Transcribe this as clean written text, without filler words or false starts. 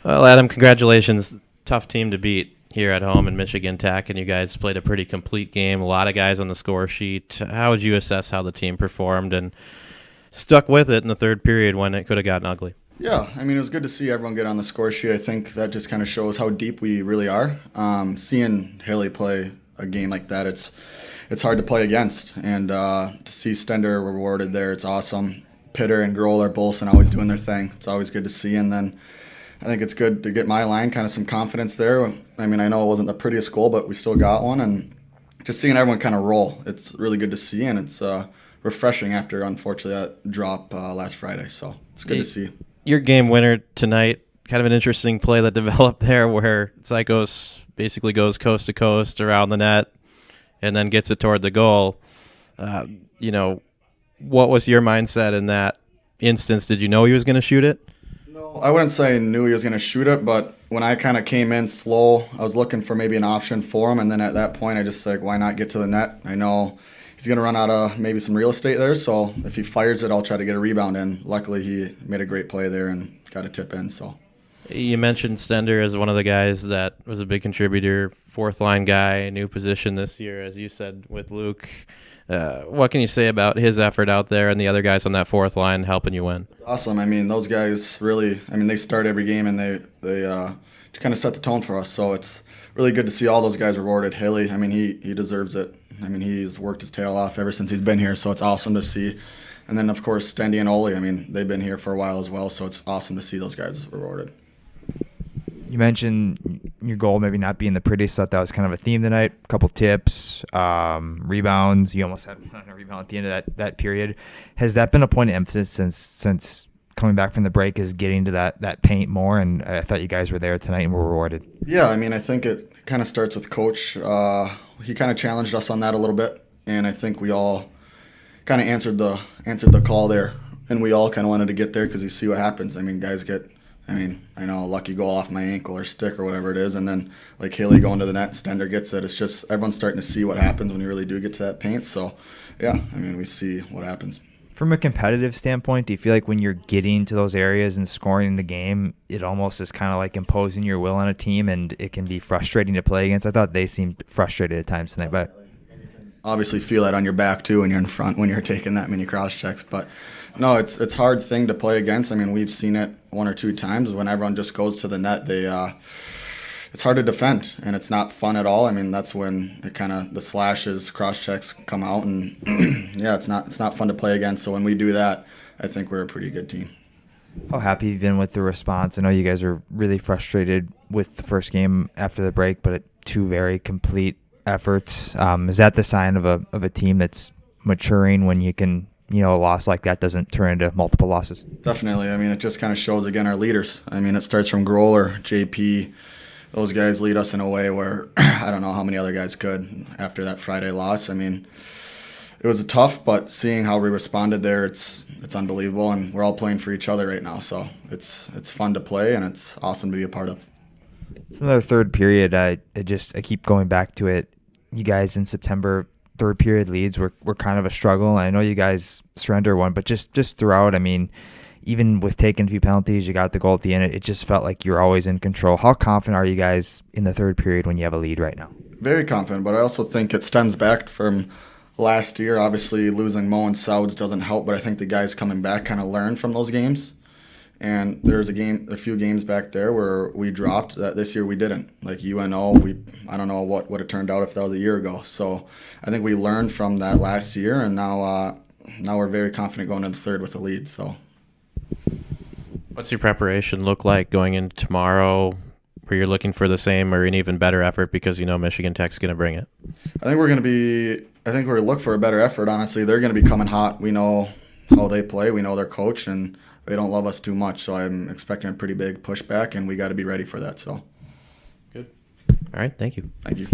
Well, Adam, congratulations. Tough team to beat here at home in Michigan Tech, and you guys played a pretty complete game. A lot of guys on the score sheet. How would you assess how the team performed and stuck with it in the third period when it could have gotten ugly? Yeah, I mean, it was good to see everyone get on the score sheet. I think that just kind of shows how deep we really are. Seeing Haley play a game like that, it's hard to play against. And to see Stender rewarded there, it's awesome. Pitter and Grohl are both and always doing their thing. It's always good to see. And then I think it's good to get my line kind of some confidence there. I mean, I know it wasn't the prettiest goal, but we still got one. And just seeing everyone kind of roll, it's really good to see. And it's refreshing after, unfortunately, that drop last Friday. So it's good to see. Your game winner tonight, kind of an interesting play that developed there where Psychos basically goes coast to coast around the net and then gets it toward the goal. What was your mindset in that instance? Did you know he was going to shoot it? No, I wouldn't say I knew he was going to shoot it, but when I kind of came in slow, I was looking for maybe an option for him, and then at that point I just why not get to the net? I know he's going to run out of maybe some real estate there, so if he fires it, I'll try to get a rebound in. Luckily, he made a great play there and got a tip in. So you mentioned Stender as one of the guys that was a big contributor, fourth-line guy, new position this year, as you said, with Luke. What can you say about his effort out there and the other guys on that fourth line helping you win? It's awesome. I mean, those guys really, they start every game and they kind of set the tone for us. So it's really good to see all those guys rewarded. Haley, he deserves it. He's worked his tail off ever since he's been here, so it's awesome to see. And then, of course, Stendy and Ole, they've been here for a while as well, so it's awesome to see those guys rewarded. You mentioned your goal maybe not being the prettiest. Thought that was kind of a theme tonight. A couple tips, rebounds. You almost had a rebound at the end of that period. Has that been a point of emphasis since coming back from the break, is getting to that paint more? And I thought you guys were there tonight and were rewarded. Yeah, I think it kind of starts with Coach. He kind of challenged us on that a little bit, and I think we all kind of answered the call there, and we all kind of wanted to get there because you see what happens. Guys get. I know a lucky goal off my ankle or stick or whatever it is, and then like Haley going to the net, Stender gets it. It's just everyone's starting to see what happens when you really do get to that paint. So, yeah, we see what happens. From a competitive standpoint, do you feel like when you're getting to those areas and scoring in the game, it almost is kind of like imposing your will on a team, and it can be frustrating to play against? I thought they seemed frustrated at times tonight, but obviously feel that on your back too when you're in front, when you're taking that many cross checks. But no, it's a hard thing to play against. We've seen it one or two times when everyone just goes to the net. It's hard to defend, and it's not fun at all. That's when it kind of the slashes, cross checks come out, and yeah, it's not fun to play against. So when we do that, I think we're a pretty good team. How happy have you been with the response? I know you guys are really frustrated with the first game after the break, but two very complete efforts. Is that the sign of a team that's maturing when you can, a loss like that doesn't turn into multiple losses? Definitely. It just kind of shows, again, our leaders. It starts from Grohl or JP. Those guys lead us in a way where I don't know how many other guys could after that Friday loss. It was tough, but seeing how we responded there, it's unbelievable, and we're all playing for each other right now. So it's fun to play, and it's awesome to be a part of. It's another third period. I keep going back to it. You guys in September, third period leads were kind of a struggle. I know you guys surrender one, but just throughout, even with taking a few penalties, you got the goal at the end. It just felt like you're always in control. How confident are you guys in the third period when you have a lead right now? Very confident, but I also think it stems back from last year. Obviously, losing Mo and Souds doesn't help, but I think the guys coming back kind of learned from those games. And there's a few games back there where we dropped that this year we didn't. Like UNO, I don't know what would have turned out if that was a year ago. So I think we learned from that last year, and now we're very confident going into the third with the lead. So, what's your preparation look like going into tomorrow, where you're looking for the same or an even better effort because Michigan Tech's going to bring it? I think we're going to look for a better effort. Honestly, they're going to be coming hot. We know how they play. We know their coach, and they don't love us too much, so I'm expecting a pretty big pushback, and we got to be ready for that. So, good. All right, thank you. Thank you.